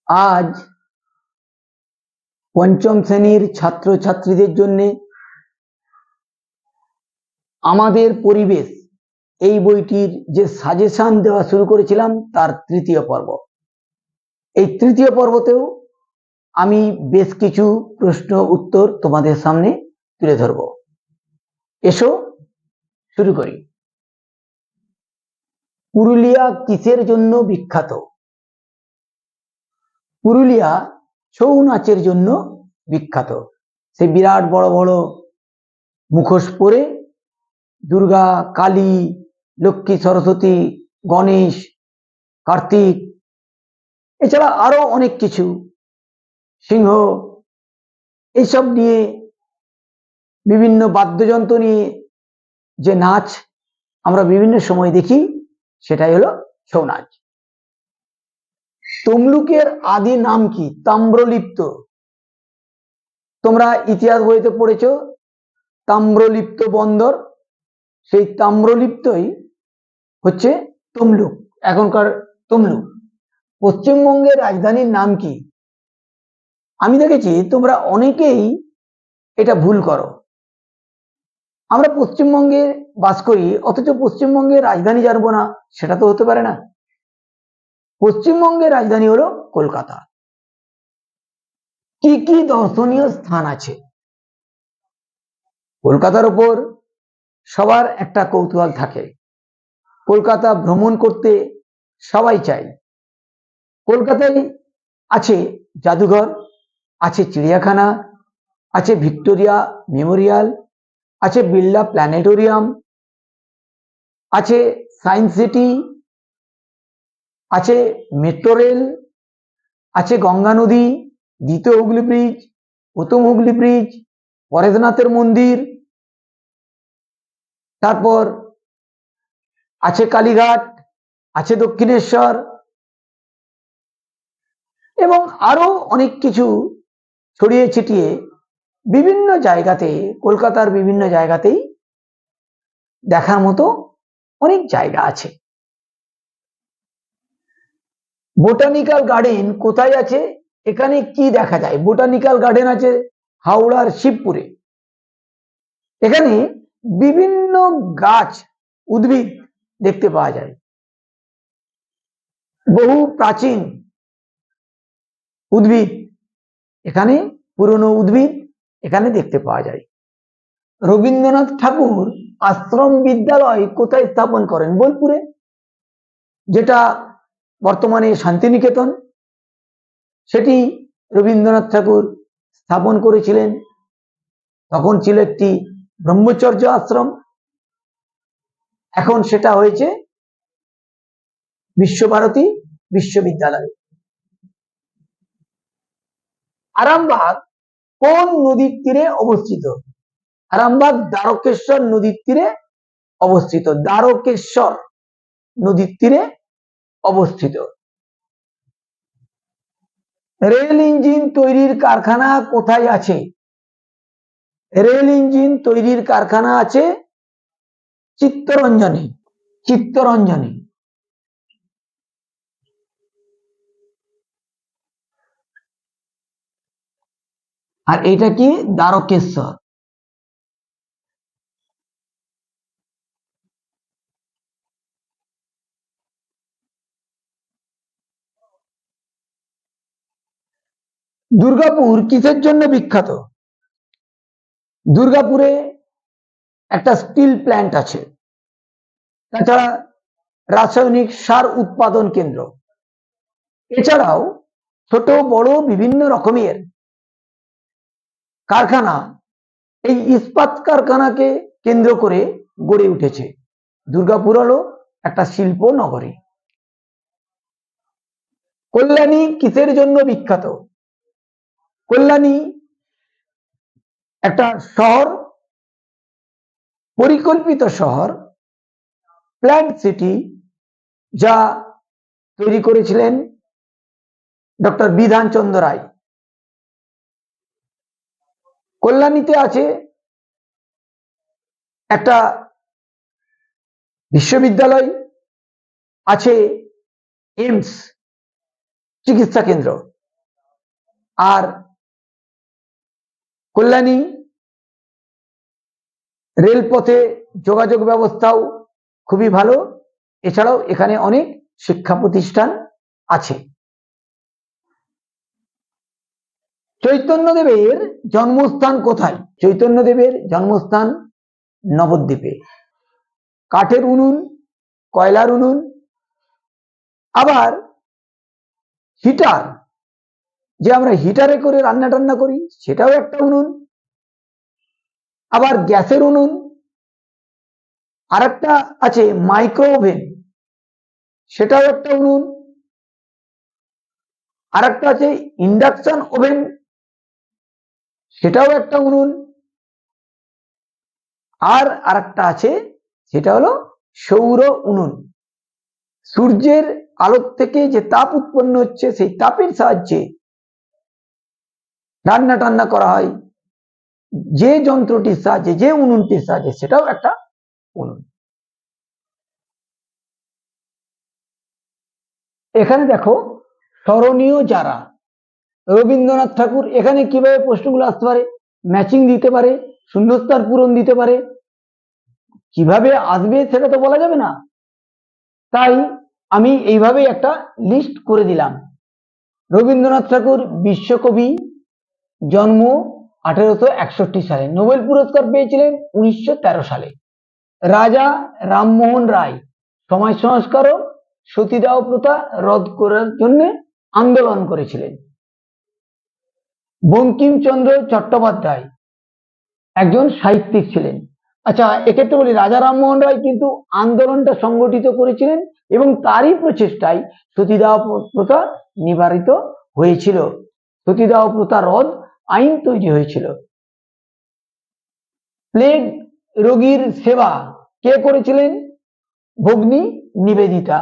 আজ পঞ্চম শ্রেণীর ছাত্রছাত্রীদের জন্য আমাদের পরিবেশ এই বইটির যে সাজেশন দেওয়া শুরু করেছিলাম তার তৃতীয় পর্ব। এই তৃতীয় পর্বতেও আমি বেশ কিছু প্রশ্ন উত্তর তোমাদের সামনে তুলে ধরব। এসো শুরু করি। পুরুলিয়া কিসের জন্য বিখ্যাত? পুরুলিয়া ছৌ নাচের জন্য বিখ্যাত। সে বিরাট বড় বড় মুখোশ পরে দুর্গা, কালী, লক্ষ্মী, সরস্বতী, গণেশ, কার্তিক, এছাড়া আরো অনেক কিছু, সিংহ, এইসব নিয়ে বিভিন্ন বাদ্যযন্ত্র নিয়ে যে নাচ আমরা বিভিন্ন সময় দেখি সেটাই হলো ছৌ নাচ। তমলুকের আদি নাম কি? তাম্রলিপ্ত। তোমরা ইতিহাস বইতে পড়েছো তাম্রলিপ্ত বন্দর, সেই তাম্রলিপ্তই হচ্ছে তমলুক, এখনকার তমলুক। পশ্চিমবঙ্গের রাজধানীর নাম কি? আমি দেখেছি তোমরা অনেকেই এটা ভুল করো। আমরা পশ্চিমবঙ্গে বাস করি, অথচ পশ্চিমবঙ্গের রাজধানী জানবো না, সেটা তো হতে পারে না। পশ্চিমবঙ্গের রাজধানী হলো কলকাতা। কি কি দর্শনীয় স্থান আছে? কলকাতার উপর সবার একটা কৌতূহল থাকে, কলকাতা ভ্রমণ করতে সবাই চায়। কলকাতায় আছে জাদুঘর, আছে চিড়িয়াখানা, আছে ভিক্টোরিয়া মেমোরিয়াল, আছে বিড়লা প্ল্যানেটোরিয়াম, আছে সায়েন্স সিটি, আছে মেট্রো রেল, আছে গঙ্গা নদী, দ্বিতীয় হুগলি ব্রিজ, প্রথম হুগলি ব্রিজ, পরেশনাথের মন্দির, তারপর আছে কালীঘাট, আছে দক্ষিণেশ্বর, এবং আরো অনেক কিছু ছড়িয়ে ছিটিয়ে বিভিন্ন জায়গাতে, কলকাতার বিভিন্ন জায়গাতেই দেখার মতো অনেক জায়গা আছে। বোটানিক্যাল গার্ডেন কোথায় আছে? এখানে কি দেখা যায়? বোটানিক্যাল গার্ডেন আছে হাওড়ার শিবপুরে। এখানে বিভিন্ন গাছ, উদ্ভিদ দেখতে পাওয়া যায়। বহু প্রাচীন উদ্ভিদ এখানে, পুরনো উদ্ভিদ এখানে দেখতে পাওয়া যায়। রবীন্দ্রনাথ ঠাকুর আশ্রম বিদ্যালয় কোথায় স্থাপন করেন? বোলপুরে, যেটা বর্তমানে শান্তিনিকেতন। সেটি রবীন্দ্রনাথ ঠাকুর স্থাপন করেছিলেন, তখন ছিল একটি ব্রহ্মচর্য আশ্রম, এখন সেটা হয়েছে বিশ্বভারতী বিশ্ববিদ্যালয়। আরামবাগ কোন নদীর তীরে অবস্থিত? আরামবাগ দ্বারকেশ্বর নদীর তীরে অবস্থিত। দ্বারকেশ্বর নদীর তীরে অবস্থিত। রেল ইঞ্জিন তৈরির কারখানা কোথায় আছে? রেল ইঞ্জিন তৈরির কারখানা আছে চিত্তরঞ্জনে। চিত্তরঞ্জনে। আর এটা কি? দ্বারকেশ্বর। দুর্গাপুর কিসের জন্য বিখ্যাত? দুর্গাপুরে একটা স্টিল প্ল্যান্ট আছে, তাছাড়া রাসায়নিক সার উৎপাদন কেন্দ্র, এছাড়াও ছোট বড় বিভিন্ন রকমের কারখানা এই ইস্পাত কারখানাকে কেন্দ্র করে গড়ে উঠেছে। দুর্গাপুর হলো একটা শিল্প নগরী। কল্যাণী কিসের জন্য বিখ্যাত? কল্যাণী একটা শহর, পরিকল্পিত শহর, প্ল্যান্ট সিটি, যা তৈরি করেছিলেন ডক্টর বিধানচন্দ্র রায়। কল্যাণীতে আছে একটা বিশ্ববিদ্যালয়, আছে এইমস চিকিৎসা কেন্দ্র। আর কল্যাণী রেলপথে যোগাযোগ ব্যবস্থাও খুবই ভালো। এছাড়াও এখানে অনেক শিক্ষা প্রতিষ্ঠান আছে। চৈতন্যদেবের জন্মস্থান কোথায়? চৈতন্যদেবের জন্মস্থান নবদ্বীপে। কাঠের উনুন, কয়লার উনুন, আবার হিটার, যে আমরা হিটারে করে রান্না টান্না করি সেটাও একটা উনুন, আবার গ্যাসের উনুন, আর একটা আছে মাইক্রো ওভেন, সেটাও একটা উনুন, আর একটা আছে ইন্ডাকশন ওভেন, সেটাও একটা উনুন, আর আরেকটা আছে সেটা হলো সৌর উনুন। সূর্যের আলোক থেকে যে তাপ উৎপন্ন হচ্ছে সেই তাপের সাহায্যে রান্না টান্না করা হয় যে যন্ত্রটির সাহায্যে, যে উনুনটির সাহায্যে, সেটাও একটা উনুন। এখানে দেখো স্মরণীয় যারা, রবীন্দ্রনাথ ঠাকুর, এখানে কিভাবে প্রশ্নগুলো আসতে পারে, ম্যাচিং দিতে পারে, শূন্যস্থান পূরণ দিতে পারে, কিভাবে আসবে সেটা তো বলা যাবে না, তাই আমি এইভাবেই একটা লিস্ট করে দিলাম। রবীন্দ্রনাথ ঠাকুর বিশ্বকবি, জন্ম 1861 সালে, নোবেল পুরস্কার পেয়েছিলেন 1913 সালে। রাজা রামমোহন রায় সমাজ সংস্কারক, সতীদাহ প্রথা রদ করার জন্য আন্দোলন করেছিলেন। বঙ্কিমচন্দ্র চট্টোপাধ্যায় একজন সাহিত্যিক ছিলেন। আচ্ছা, এক্ষেত্রে বলি রাজা রামমোহন রায় কিন্তু আন্দোলনটা সংগঠিত করেছিলেন এবং তারই প্রচেষ্টায় সতীদাহ প্রথা নিবারিত হয়েছিল, সতীদাহ প্রথা রদ আইন তৈরি হয়েছিল। প্লেগ রোগীর সেবা কে করেছিলেন? ভগ্নী নিবেদিতা।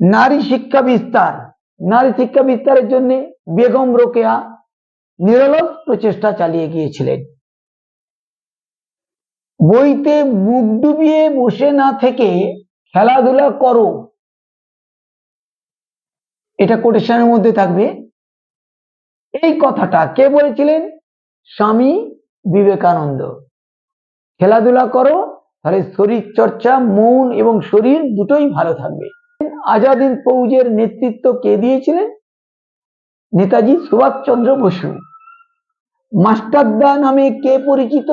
নারী শিক্ষা বিস্তার, নারী শিক্ষা বিস্তারের জন্য বেগম রোকেয়া নিরলস প্রচেষ্টা চালিয়ে গিয়েছিলেন। বইতে মুখ ডুবিয়ে বসে না থেকে খেলাধুলা করো, এটা কোটেশনের মধ্যে থাকবে। এই কথাটা কে বলেছিলেন? স্বামী বিবেকানন্দ। খেলাধুলা করো, তাহলে শরীর চর্চা, মন এবং শরীর দুটোই ভালো থাকবে। আজাদ হিন্দ ফৌজের নেতৃত্ব কে দিয়েছিলেন? নেতাজি সুভাষচন্দ্র বসু। মাস্টারদা নামে কে পরিচিত?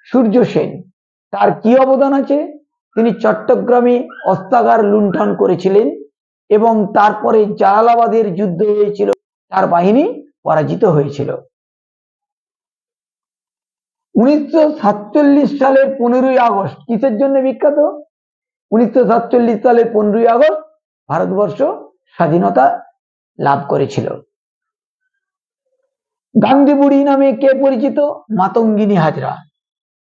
সূর্য সেন। তার কি অবদান আছে? তিনি চট্টগ্রামে অস্ত্রাগার লুণ্ঠন করেছিলেন এবং তারপরে জালালাবাদের যুদ্ধ হয়েছিল, তার বাহিনী পরাজিত হয়েছিল। 1947 সালের 15ই আগস্ট কিসের জন্য বিখ্যাত? 1947 সালের 15ই আগস্ট ভারতবর্ষ স্বাধীনতা লাভ করেছিল। গান্ধী বুড়ি নামে কে পরিচিত? মাতঙ্গিনী হাজরা।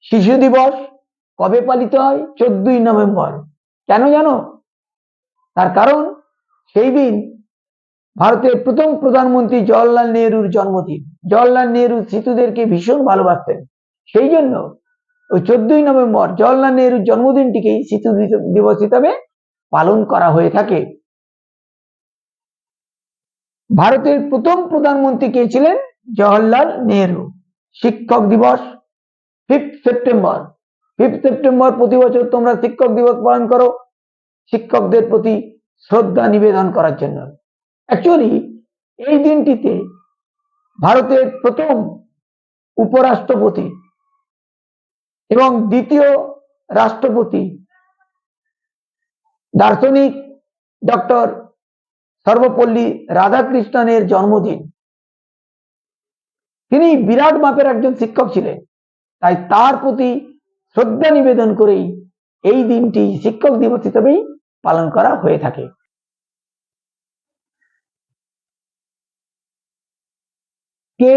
শিশু দিবস কবে পালিত হয়? 14ই নভেম্বর। কেন জানো? তার কারণ সেই দিন ভারতের প্রথম প্রধানমন্ত্রী জওহরলাল নেহরুর জন্মদিন। জওহরলাল নেহরু শিশুদেরকে ভীষণ ভালোবাসতেন, সেই জন্য ওই 14ই নভেম্বর জওহরলাল নেহরুর জন্মদিনটিকেই শিশু দিবস হিসাবে পালন করা হয়ে থাকে। ভারতের প্রথম প্রধানমন্ত্রী কে ছিলেন? জওহরলাল নেহরু। শিক্ষক দিবস 5 সেপ্টেম্বর। 5 সেপ্টেম্বর প্রতি বছর তোমরা শিক্ষক দিবস পালন করো শিক্ষকদের প্রতি শ্রদ্ধা নিবেদন করার জন্য। অ্যাকচুয়ালি এই দিনটিতে ভারতের প্রথম উপরাষ্ট্রপতি এবং দ্বিতীয় রাষ্ট্রপতি দার্শনিক ডক্টর সর্বপল্লী রাধাকৃষ্ণনের জন্মদিন। তিনি বিরাট মাপের একজন শিক্ষক ছিলেন, তাই তার প্রতি শ্রদ্ধা নিবেদন করেই এই দিনটি শিক্ষক দিবস হিসেবেই পালন করা হয়ে থাকে। কে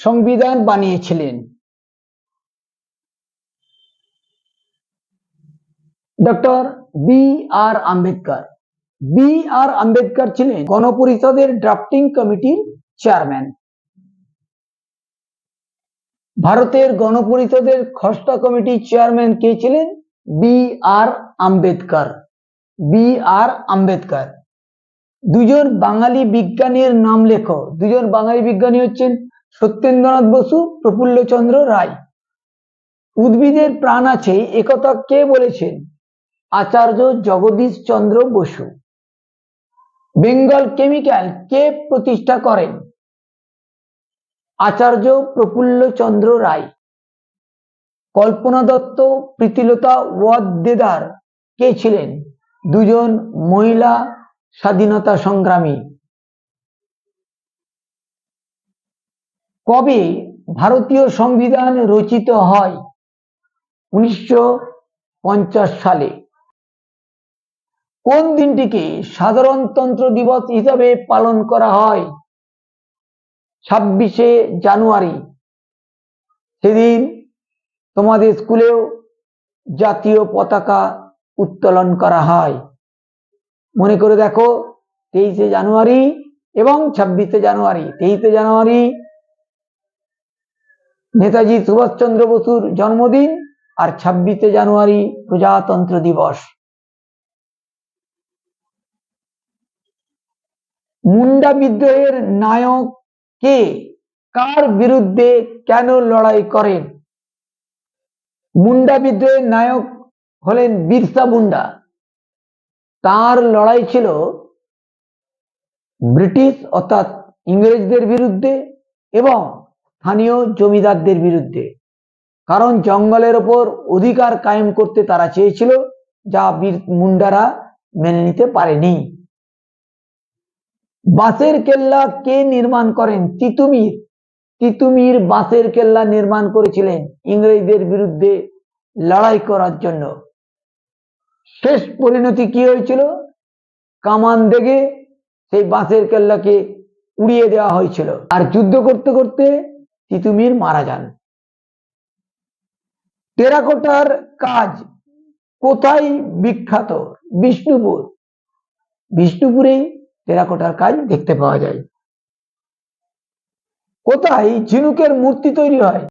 সংবিধান বানিয়েছিলেন? Doctor B.R.. Ambedkar. B.R.. Ambedkar ছিলেন গণপরিষদের ড্রাফটিং কমিটির চেয়ারম্যান। ভারতের গণপরিষদের খসড়া কমিটির চেয়ারম্যান কে ছিলেন? বি.আর. আম্বেদকর। বি.আর. আম্বেদকর। দুজন বাঙালি বিজ্ঞানীর নাম লেখো। দুজন বাঙালি বিজ্ঞানী হচ্ছেন সত্যেন্দ্রনাথ বসু, প্রফুল্লচন্দ্র রায়। উদ্ভিদের প্রাণ আছে একথা কে বলেছেন? আচার্য জগদীশ চন্দ্র বসু। বেঙ্গল কেমিক্যাল কে প্রতিষ্ঠা করেন? আচার্য প্রফুল্লচন্দ্র রায়। কল্পনা দত্ত, প্রীতিলতা ওয়াদ্দেদার কে ছিলেন? দুজন মহিলা স্বাধীনতা সংগ্রামী। কবে ভারতীয় সংবিধান রচিত হয়? 1950 সালে। কোন দিনটিকে সাধারণতন্ত্র দিবস হিসাবে পালন করা হয়? 26শে জানুয়ারি। সেদিন তোমাদের স্কুলেও জাতীয় পতাকা উত্তোলন করা হয়। মনে করে দেখো, 23শে জানুয়ারি এবং 26শে জানুয়ারি। 23শে জানুয়ারি নেতাজি সুভাষচন্দ্র বসুর জন্মদিন, আর 26শে জানুয়ারি প্রজাতন্ত্র দিবস। মুন্ডা বিদ্রোহের নায়ক কে? কার বিরুদ্ধে কেন লড়াই করেন? মুন্ডা বিদ্রোহের নায়ক হলেন বিরসা মুন্ডা। তার লড়াই ছিল ব্রিটিশ অর্থাৎ ইংরেজদের বিরুদ্ধে এবং স্থানীয় জমিদারদের বিরুদ্ধে। কারণ জঙ্গলের ওপর অধিকার কায়েম করতে তারা চেয়েছিল, যা মুন্ডারা মেনে নিতে পারেনি। বাঁশের কেল্লা কে নির্মাণ করেন? তিতুমির। তিতুমির বাঁশের কেল্লা নির্মাণ করেছিলেন ইংরেজদের বিরুদ্ধে লড়াই করার জন্য। শেষ পরিণতি কি হয়েছিল? কামান দেখে সেই বাঁশের কেল্লাকে উড়িয়ে দেওয়া হয়েছিল, আর যুদ্ধ করতে করতে তিতুমির মারা যান। টেরাকোটার কাজ কোথায় বিখ্যাত? বিষ্ণুপুর। বিষ্ণুপুরেই টেরাকোটার কাজ দেখতে পাওয়া যায়। কোথায় ঝিনুকের মূর্তি তৈরি হয়?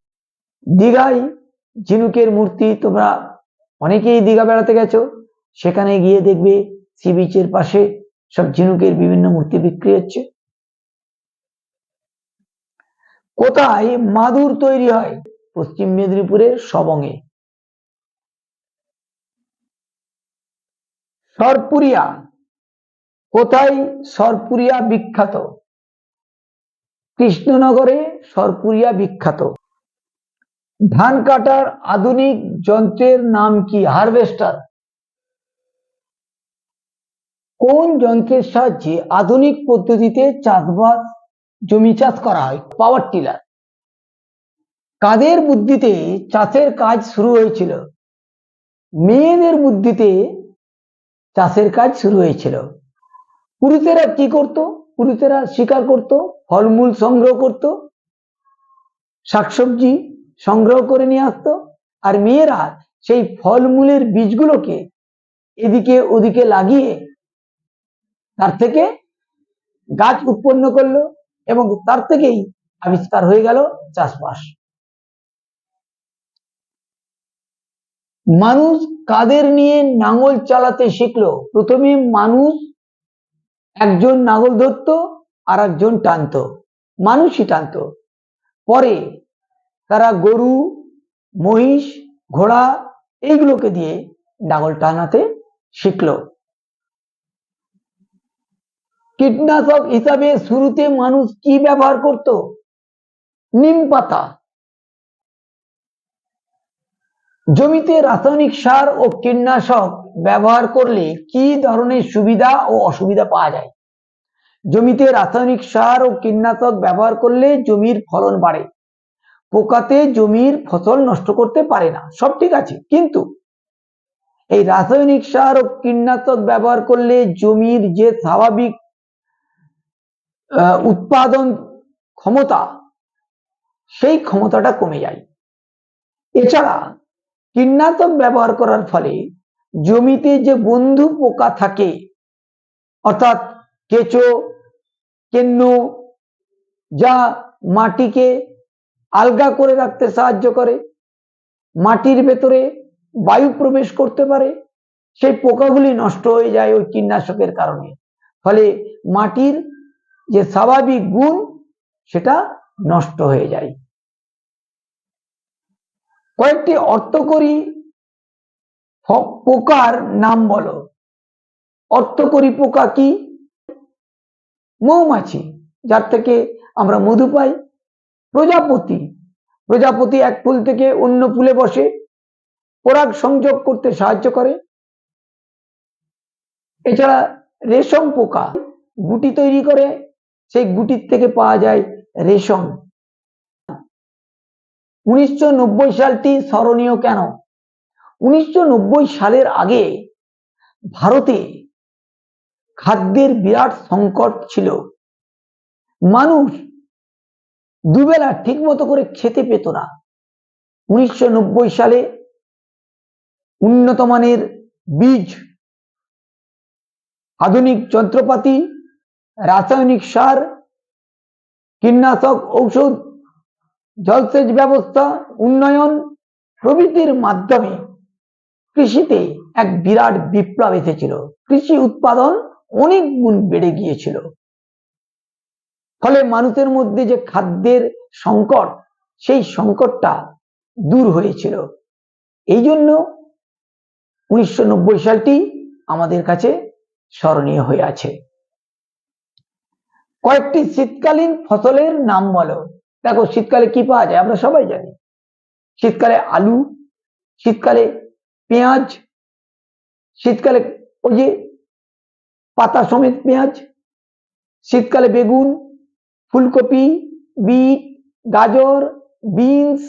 দীঘায় ঝিনুকের মূর্তি। তোমরা অনেকেই দীঘা বেড়াতে গেছো, সেখানে গিয়ে দেখবে সি বিচের পাশে সব ঝিনুকের বিভিন্ন মূর্তি বিক্রি হচ্ছে। কোথায় মাদুর তৈরি হয়? পশ্চিম মেদিনীপুরের সবংয়ে। সরপুরিয়া। কোথায় সরপুরিয়া বিখ্যাত? কৃষ্ণনগরে সরপুরিয়া বিখ্যাত। ধান কাটার আধুনিক যন্ত্রের নাম কি? হারভেস্টার। কোন যন্ত্রের সাহায্যে আধুনিক পদ্ধতিতে চাষবাস জমি চাষ করা হয়? Power tiller. কাদের বুদ্ধিতে চাষের কাজ শুরু হয়েছিল? মেয়েদের বুদ্ধিতে চাষের কাজ শুরু হয়েছিল। পুরুষেরা কি করত? পুরুষেরা শিকার করত, ফলমূল সংগ্রহ করত, শাকসবজি সংগ্রহ করে নিয়ে আসতো, আর মেয়েরা সেই ফলমূলের বীজগুলোকে এদিকে ওদিকে লাগিয়ে তার থেকে গাছ উৎপন্ন করলো, এবং তার থেকেই আবিষ্কার হয়ে গেল চাষবাস। মানুষ কাদের নিয়ে নাঙল চালাতে শিখলো? প্রথমে মানুষ একজন নাঙল ধরতো আর একজন টানতো, মানুষই টানতো। পরে তারা গরু, মহিষ, ঘোড়া এইগুলোকে দিয়ে নাঙল টানাতে শিখলো। কীটনাশক হিসাবে শুরুতে মানুষ কি ব্যবহার করত? নিম পাতা। জমিতে রাসায়নিক সার ও কীটনাশক ব্যবহার করলে কি ধরনের সুবিধা ও অসুবিধা পাওয়া যায়? জমিতে রাসায়নিক সার ও কীটনাশক ব্যবহার করলে জমির ফলন বাড়ে, পোকাতে জমির ফসল নষ্ট করতে পারে না, সব ঠিক আছে। কিন্তু এই রাসায়নিক সার ও কীটনাশক ব্যবহার করলে জমির যে স্বাভাবিক উৎপাদন ক্ষমতা, সেই ক্ষমতাটা কমে যায়। এছাড়া কীটনাশক ব্যবহার করার ফলে জমিতে যে বন্ধু পোকা থাকে, অর্থাৎ কেঁচো, কেন্ন, যা মাটিকে আলগা করে রাখতে সাহায্য করে, মাটির ভেতরে বায়ু প্রবেশ করতে পারে, সেই পোকাগুলি নষ্ট হয়ে যায় ওই কীটনাশকের কারণে। ফলে মাটির যে স্বাভাবিক গুণ সেটা নষ্ট হয়ে যায়। কয়েকটি অর্থকরী পোকার নাম বলো। অর্থকরী পোকা কি? মৌমাছি, যার থেকে আমরা মধু পাই। প্রজাপতি, প্রজাপতি এক ফুল থেকে অন্য ফুলে বসে পরাগ সংযোগ করতে সাহায্য করে। এছাড়া রেশম পোকা গুটি তৈরি করে, সেই গুটির থেকে পাওয়া যায় রেশম। 1990 সালটি স্মরণীয় কেন? 1990 সালের আগে ভারতে খাদ্যের বিরাট সংকট ছিল। মানুষ দুবেলা ঠিক মতো করে খেতে পেত না। 1990 সালে উন্নত মানের বীজ, আধুনিক যন্ত্রপাতি, রাসায়নিক সার, কীটনাশক ঔষধ, জলসেচ ব্যবস্থা উন্নয়ন প্রভৃতির মাধ্যমে কৃষিতে এক বিরাট বিপ্লব এসেছিল। কৃষি উৎপাদন অনেক গুণ বেড়ে গিয়েছিল। ফলে মানুষের মধ্যে যে খাদ্যের সংকট, সেই সংকটটা দূর হয়েছিল। এই জন্য 1990 সালটি আমাদের কাছে স্মরণীয় হয়ে আছে। কয়েকটি শীতকালীন ফসলের নাম বলো। দেখো, শীতকালে কি পাওয়া যায় আমরা সবাই জানি। শীতকালে আলু, শীতকালে পেঁয়াজ, শীতকালে ওই যে পাতা সমেত পেঁয়াজ, শীতকালে বেগুন, ফুলকপি, বিট, গাজর, বিনস,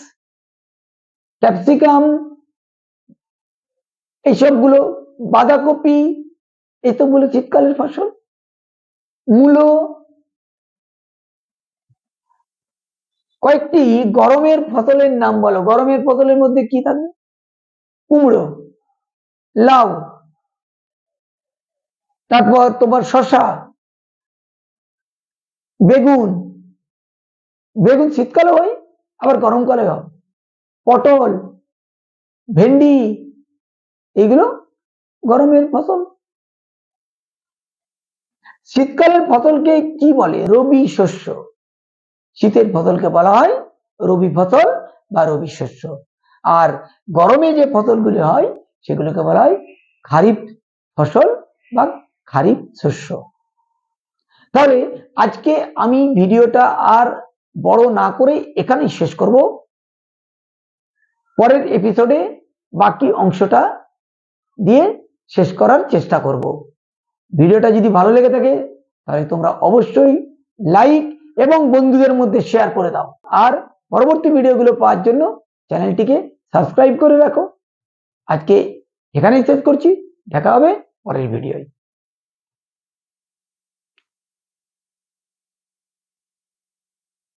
ক্যাপসিকাম, এইসবগুলো, বাঁধাকপি, এসবগুলো শীতকালের ফসল। মূলো। কয়েকটি গরমের ফসলের নাম বলো। গরমের ফসলের মধ্যে কি থাকবে? কুমড়ো, লাউ, তারপর তোমার শসা, বেগুন। বেগুন শীতকালে হয়, আবার গরমকালে হয়। পটল, ভেন্ডি, এগুলো গরমের ফসল। শীতকালের ফসলকে কি বলে? রবি শস্য। শীতের ফসলকে বলা হয় রবি ফসল বা রবি শস্য। আর গরমে যে ফসলগুলি হয় সেগুলোকে বলা হয় খারিফ ফসল বা খারিফ শস্য। তাহলে আজকে আমি ভিডিওটা আর বড় না করে এখানেই শেষ করব। পরের এপিসোডে বাকি অংশটা দিয়ে শেষ করার চেষ্টা করব। ভিডিওটা যদি ভালো লেগে থাকে তাহলে তোমরা অবশ্যই লাইক এবং বন্ধুদের মধ্যে শেয়ার করে দাও। আর পরবর্তী ভিডিওগুলো পাওয়ার জন্য চ্যানেলটিকে সাবস্ক্রাইব করে রাখো। আজকে এখানেই শেষ করছি, দেখা হবে পরের ভিডিওয়।